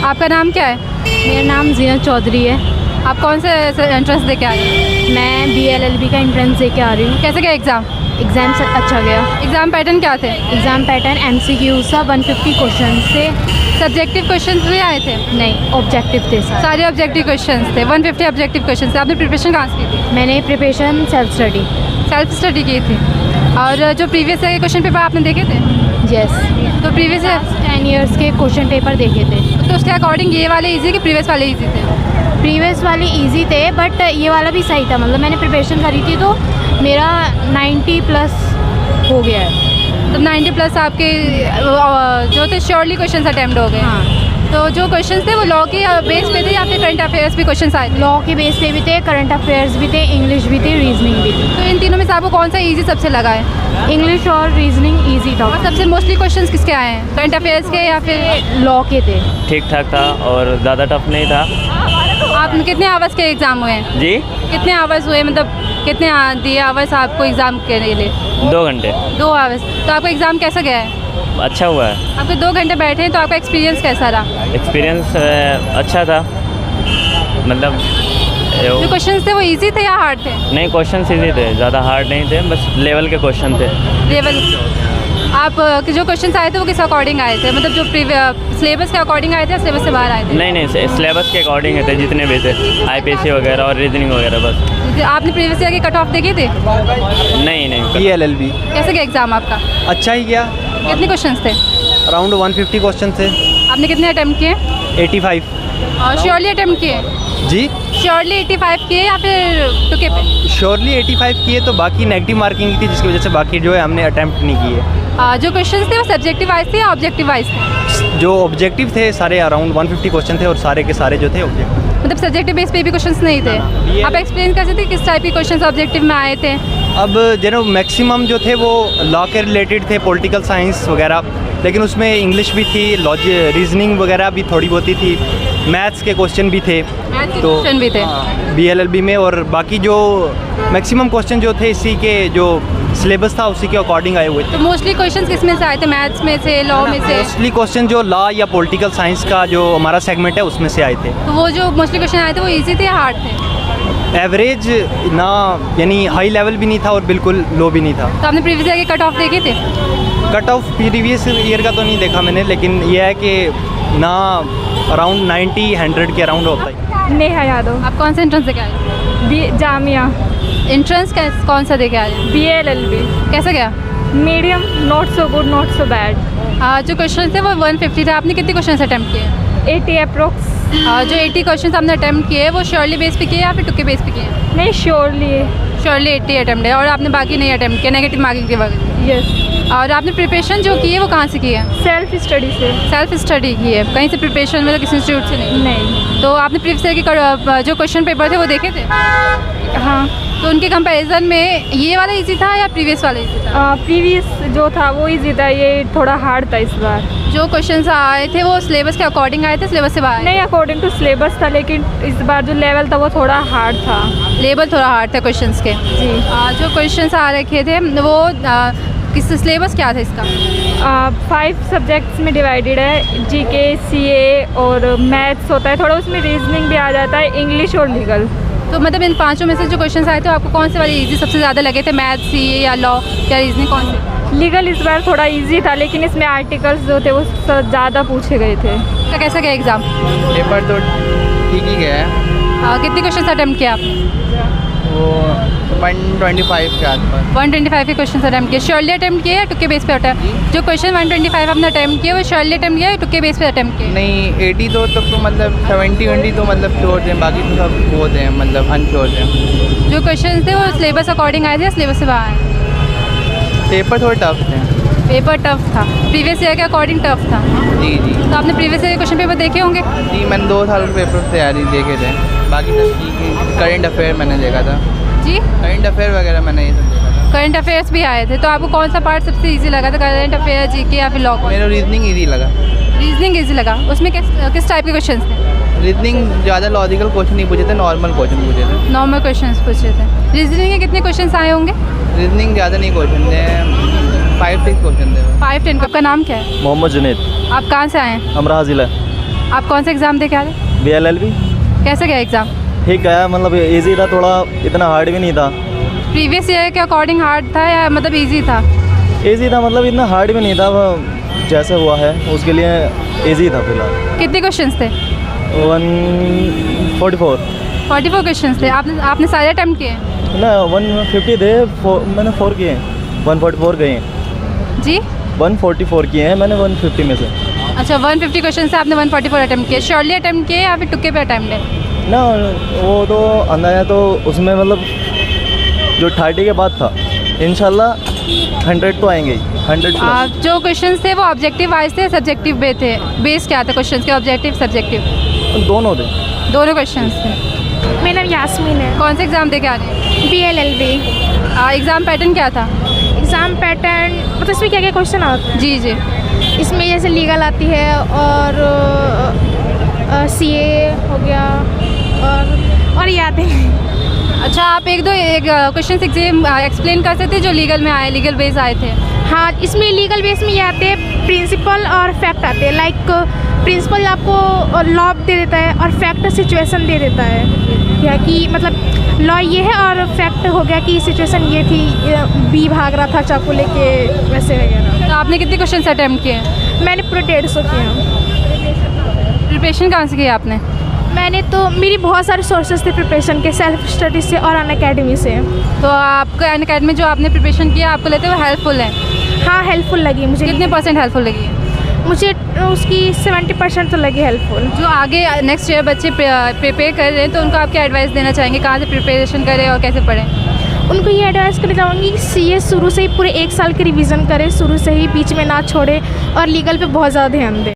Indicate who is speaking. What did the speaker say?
Speaker 1: आपका नाम क्या है?
Speaker 2: मेरा नाम जीनत चौधरी है।
Speaker 1: आप कौन से एंट्रेंस दे के आ रहे हैं?
Speaker 2: मैं BLLB का एंट्रेंस दे के आ रही हूँ।
Speaker 1: कैसे गया एग्ज़ाम?
Speaker 2: एग्ज़ाम से अच्छा गया।
Speaker 1: एग्ज़ाम पैटर्न क्या थे?
Speaker 2: एग्ज़ाम पैटर्न MCQ सा 150 क्वेश्चन से।
Speaker 1: सब्जेक्टिव क्वेश्चन भी आए थे?
Speaker 2: नहीं, ऑब्जेक्टिव थे सारे।
Speaker 1: सारे ऑब्जेक्टिव क्वेश्चन थे, 150 ऑब्जेक्टिव क्वेश्चन थे। आपने प्रिपरेशन कहाँ से की थी?
Speaker 2: मैंने प्रिपरेशन सेल्फ स्टडी
Speaker 1: की थी। और जो प्रीवियस ईयर के क्वेश्चन पेपर आपने देखे थे?
Speaker 2: यस।
Speaker 1: तो प्रीवियस ईयर
Speaker 2: 10 ईयर्स के क्वेश्चन पेपर देखे थे।
Speaker 1: तो उसके अकॉर्डिंग ये वाले ईजी कि प्रीवियस वाले ईजी थे?
Speaker 2: प्रीवियस वाले इजी थे, बट ये वाला भी सही था। मतलब मैंने प्रिपरेशन करी थी तो मेरा 90 प्लस हो गया है।
Speaker 1: तो 90 प्लस आपके जो थे श्योरली क्वेश्चन अटैम्प्ट हो गए।
Speaker 2: हाँ।
Speaker 1: तो जो क्वेश्चंस थे वो लॉ के बेस पे थे या फिर करंट अफेयर्स भी क्वेश्चन आए थे?
Speaker 2: लॉ के बेस पे भी थे, करंट अफेयर्स भी थे, इंग्लिश भी थे, रीजनिंग भी थी।
Speaker 1: तो इन तीनों में से आपको कौन सा इजी सबसे लगा है?
Speaker 2: इंग्लिश और रीजनिंग इजी था।
Speaker 1: और सबसे मोस्टली क्वेश्चंस किसके आए हैं? करंट अफेयर्स के या फिर
Speaker 2: लॉ के थे।
Speaker 3: ठीक ठाक था और ज़्यादा टफ नहीं था।
Speaker 1: आप कितने आवर्स के एग्ज़ाम हुए हैं?
Speaker 3: जी,
Speaker 1: कितने आवर्स हुए, मतलब कितने दिए आवर्स आपको एग्ज़ाम के लिए?
Speaker 3: 2 घंटे।
Speaker 1: 2 आवर्स। तो आपका एग्ज़ाम कैसा गया है?
Speaker 3: अच्छा हुआ है।
Speaker 1: आपके 2 घंटे बैठे हैं तो आपका एक्सपीरियंस कैसा रहा?
Speaker 3: एक्सपीरियंस अच्छा था। मतलब
Speaker 1: जो क्वेश्चंस थे वो इजी थे या हार्ड थे?
Speaker 3: नहीं, क्वेश्चन इजी थे, ज़्यादा हार्ड नहीं थे, बस लेवल के क्वेश्चन थे।
Speaker 1: लेवल। आप जो क्वेश्चंस आए थे वो किस अकॉर्डिंग आए थे? मतलब जो सिलेबस के अकॉर्डिंग आए थे या सिलेबस से बाहर आए थे?
Speaker 3: नहीं, सिलेबस के अकॉर्डिंग थे जितने भी थे, IPSC वगैरह और रीजनिंग वगैरह बस।
Speaker 1: आपने प्रीवियस ईयर की कट ऑफ देखी थी?
Speaker 3: नहीं।
Speaker 4: BLLB
Speaker 1: कैसे गया एग्ज़ाम आपका?
Speaker 4: अच्छा ही गया।
Speaker 1: कितने क्वेश्चंस थे?
Speaker 4: अराउंड 150 क्वेश्चन थे।
Speaker 1: आपने कितने अटैम्प्ट किए?
Speaker 4: 85।
Speaker 1: और श्योरली अटैम्प्ट किए?
Speaker 4: जी,
Speaker 1: श्योरली 85 किए या फिर टुके पे?
Speaker 4: श्योरली 85 किए, तो बाकी नेगेटिव मार्किंग थी जिसकी वजह से बाकी जो है हमने अटैम्प्ट नहीं किए।
Speaker 1: जो क्वेश्चंस थे वो सब्जेक्टिव वाइज थे या ऑब्जेक्टिव वाइज थे?
Speaker 4: जो ऑब्जेक्टिव थे सारे अराउंड 150 क्वेश्चन थे और सारे के सारे जो थे ऑब्जेक्टिव।
Speaker 1: मतलब सब्जेक्टिव बेस पे भी क्वेश्चंस नहीं थे? आप एक्सप्लेन कर सकते हैं किस टाइप के क्वेश्चंस ऑब्जेक्टिव में आए थे?
Speaker 4: अब जो मैक्सिमम जो थे वो लॉ के रिलेटेड थे, पॉलिटिकल साइंस वगैरह, लेकिन उसमें इंग्लिश भी थी, रीजनिंग वगैरह भी थोड़ी बहुत ही थी, मैथ्स के क्वेश्चन भी थे। तो
Speaker 1: क्वेश्चन भी थे
Speaker 4: BLLB में। और बाकी जो मैक्सिमम क्वेश्चन जो थे इसी के जो सिलेबस था उसी के अकॉर्डिंग आए हुए थे।
Speaker 1: तो मोस्टली क्वेश्चंस किस में से आए थे? मैथ्स में से, लॉ में से?
Speaker 4: मोस्टली क्वेश्चन जो लॉ या पॉलिटिकल साइंस का जो हमारा सेगमेंट है उसमें से आए थे।
Speaker 1: तो वो जो मोस्टली क्वेश्चन आए थे वो इजी थे या हार्ड थे?
Speaker 4: एवरेज ना, यानी हाई लेवल भी नहीं था और बिल्कुल लो भी नहीं था।
Speaker 1: तो आपने प्रीवियस ईयर की कट ऑफ देखी थी?
Speaker 4: कट ऑफ प्रीवियस ईयर का तो नहीं देखा मैंने, लेकिन यह है कि ना अराउंड 90-100 के अराउंड होता है।
Speaker 5: नेहा यादव।
Speaker 1: आप कौन सा एंट्रेंस दे के आए?
Speaker 5: जामिया।
Speaker 1: एंट्रेंस कौन सा दे के आए?
Speaker 5: BLLB।
Speaker 1: कैसा गया?
Speaker 5: Medium, not so good, not so bad.
Speaker 1: जो क्वेश्चन थे वो 150 थे। आपने कितने क्वेश्चन अटैम्प्ट किए?
Speaker 5: 80 अप्रोक्स।
Speaker 1: जो 80 क्वेश्चन आपने अटैम्प्ट किए वो श्योरली बेस पे किए या फिर टुके बेस पे किए?
Speaker 5: नहीं, श्योरली।
Speaker 1: श्योरली 80 अटैम्प्ट है और आपने बाकी नहीं अटैम्प्ट किया नेगेटिव मार्किंग के वजह?
Speaker 5: यस।
Speaker 1: और आपने प्रिपरेशन जो की है वो कहाँ से की है?
Speaker 5: सेल्फ स्टडी से।
Speaker 1: सेल्फ स्टडी की है, कहीं से प्रिपरेशन मतलब किसी इंस्टीट्यूट से नहीं?
Speaker 5: नहीं।
Speaker 1: तो आपने प्रीवियस ईयर के जो क्वेश्चन पेपर थे वो देखे थे?
Speaker 5: हाँ।
Speaker 1: तो उनके कंपैरिजन में ये वाला इजी था या प्रीवियस वाला इजी था?
Speaker 5: प्रीवियस जो था वो इजी था, ये थोड़ा हार्ड था इस बार।
Speaker 1: जो क्वेश्चंस आए थे वो सिलेबस के अकॉर्डिंग आए थे, सिलेबस से बाहर?
Speaker 5: नहीं, अकॉर्डिंग टू सिलेबस था, लेकिन इस बार जो लेवल था वो थोड़ा हार्ड था।
Speaker 1: लेवल थोड़ा हार्ड था क्वेश्चंस के?
Speaker 5: जी।
Speaker 1: जो क्वेश्चंस आ रखे थे वो किस सिलेबस क्या था इसका?
Speaker 5: 5 सब्जेक्ट्स में डिवाइडेड है। GK, CA और मैथ्स होता है, थोड़ा उसमें रीजनिंग भी आ जाता है, इंग्लिश और लीगल।
Speaker 1: तो मतलब इन पांचों में से जो क्वेश्चंस आए थे आपको कौन से वाले इजी सबसे ज़्यादा लगे थे? मैथ्स, CA या लॉ या रीजनिंग, कौन से?
Speaker 5: लीगल इस बार थोड़ा इजी था, लेकिन इसमें आर्टिकल्स जो थे वो ज़्यादा पूछे गए थे।
Speaker 1: तो कैसा गया एग्ज़ाम?
Speaker 4: पेपर तो ठीक ही गया है।
Speaker 1: कितने क्वेश्चन अटैम्प्ट किए आपने?
Speaker 4: वो 125 के आसपास।
Speaker 1: 125 के क्वेश्चन अटैम्प्ट किए। श्योरली अटैम्प्ट किए या टुके बेस पे अटैम्प्ट? जो क्वेश्चन 125 आपने अटैम्प्ट किए वो श्योरली अटैम्प्ट किया या टुके बेस पे अटैम्प्ट किए?
Speaker 4: नहीं, 80 तो मतलब 70-20 तो मतलब श्योर थे, बाकी तो सब वो थे मतलब अनश्योर थे।
Speaker 1: जो क्वेश्चन थे वो सिलेबस अकॉर्डिंग आए थे या सिलेबस से बाहर आए?
Speaker 4: पेपर थोड़े टफ थे।
Speaker 1: पेपर टफ था, प्रीवियस ईयर के अकॉर्डिंग टफ था?
Speaker 4: जी।
Speaker 1: तो आपने प्रीवियस ईयर के क्वेश्चन पेपर देखे होंगे?
Speaker 4: जी, मैंने 2 साल के पेपर तैयारी देखे थे, बाकी तो ठीक है। करंट अफेयर मैंने देखा था।
Speaker 1: जी,
Speaker 4: करंट अफेयर वगैरह मैंने ये सब देखा था।
Speaker 1: करंट अफेयर्स भी आए थे। तो आपको कौन सा पार्ट सबसे इजी लगा था? करंट अफेयर, GK या फिर लॉ?
Speaker 4: मेरा रीजनिंग इजी लगा।
Speaker 1: रीजनिंग इजी लगा। उसमें किस टाइप के क्वेश्चन थे?
Speaker 4: रीजनिंग ज़्यादा लॉजिकल क्वेश्चन नहीं पूछे थे, नॉर्मल क्वेश्चन पूछे थे।
Speaker 1: नॉर्मल क्वेश्चन पूछे थे। रीजनिंग के कितने क्वेश्चन आए होंगे?
Speaker 4: रीजनिंग ज़्यादा नहीं क्वेश्चन थे, 5-6 क्वेश्चन थे।
Speaker 1: 5-10। आपका नाम क्या है?
Speaker 3: मोहम्मद जुनेद।
Speaker 1: आप कहाँ से आए हैं?
Speaker 3: अमराहा ज़िला।
Speaker 1: आप कौन सा एग्ज़ाम दे के आ रहे?
Speaker 6: BLLB
Speaker 1: कैसे गया एग्ज़ाम?
Speaker 6: ठीक गया, मतलब इजी था, थोड़ा इतना हार्ड भी नहीं था।
Speaker 1: प्रीवियस ईयर के अकॉर्डिंग हार्ड था या मतलब इजी था?
Speaker 6: इजी था, मतलब इतना हार्ड भी नहीं था, वो जैसे हुआ है उसके लिए इजी था फिलहाल।
Speaker 1: कितने क्वेश्चंस थे?
Speaker 6: 144
Speaker 1: 44 क्वेश्चंस थे। आपने सारे अटैम्प्ट किए?
Speaker 6: ना 150 थे, मैंने 4 किए, 144 गए,
Speaker 1: जी
Speaker 6: 144 किए हैं मैंने 150 में से।
Speaker 1: अच्छा, 150 क्वेश्चन से आपने 144 अटैम्प्ट किए। श्योरली अटैम्प्ट किए या फिर तुक्के पे अटैम्प्ट है?
Speaker 6: ना वो तो अंदाजा तो उसमें मतलब जो 30 के बाद था, इंशाल्लाह 100 तो आएंगे ही, 100
Speaker 1: जो क्वेश्चंस थे वो ऑब्जेक्टिव वाइज थे, सब्जेक्टिव पे थे? बेस क्या था क्वेश्चंस के, ऑब्जेक्टिव सब्जेक्टिव?
Speaker 6: दोनों थे।
Speaker 1: दोनों क्वेश्चंस थे।
Speaker 2: मेरा नाम यास्मीन है।
Speaker 1: कौन से एग्ज़ाम दे के आ रहे हैं?
Speaker 2: BLLB।
Speaker 1: एग्ज़ाम पैटर्न क्या था?
Speaker 2: एग्ज़ाम पैटर्न मतलब इसमें क्या क्या क्वेश्चन आते हैं?
Speaker 1: जी जी।
Speaker 2: इसमें जैसे लीगल आती है और CA हो गया और याद है।
Speaker 1: अच्छा, आप एक क्वेश्चन एक्सप्लेन कर सकते हैं जो लीगल में आए, लीगल बेस आए थे?
Speaker 2: हाँ, इसमें लीगल बेस में ये आते हैं, प्रिंसिपल और फैक्ट आते हैं। लाइक प्रिंसिपल आपको लॉ दे देता है और फैक्ट सिचुएशन दे देता है, या कि मतलब लॉ ये है और फैक्ट हो गया कि सिचुएशन ये थी, B भाग रहा था चाकू लेके, वैसे वगैरह।
Speaker 1: तो आपने कितने क्वेश्चन अटैम्प्ट किए?
Speaker 2: मैंने पूरे 150 किए।
Speaker 1: प्रिपरेशन कहाँ से की आपने?
Speaker 2: मैंने तो मेरी बहुत सारे सोर्सेज थे प्रिपरेशन के, सेल्फ स्टडी से और अनअकैडमी से।
Speaker 1: तो आपको अनअकैडमी जो आपने प्रिपरेशन किया आपको लेते हुए हेल्पफुल है?
Speaker 2: हाँ, हेल्पफुल लगी मुझे।
Speaker 1: कितने % हेल्पफुल लगी?
Speaker 2: मुझे उसकी 70% तो लगी हेल्पफुल।
Speaker 1: जो आगे नेक्स्ट ईयर बच्चे प्रिपेयर कर रहे हैं तो उनको आप क्या एडवाइस देना चाहेंगे, कहाँ से प्रिपरेशन करें और कैसे पढ़ें?
Speaker 2: उनको ये एडवाइस करना चाहूँगी कि CA शुरू से ही पूरे 1 साल के रिवीजन करें, शुरू से ही, बीच में ना छोड़े, और लीगल पे बहुत ज़्यादा ध्यान दें।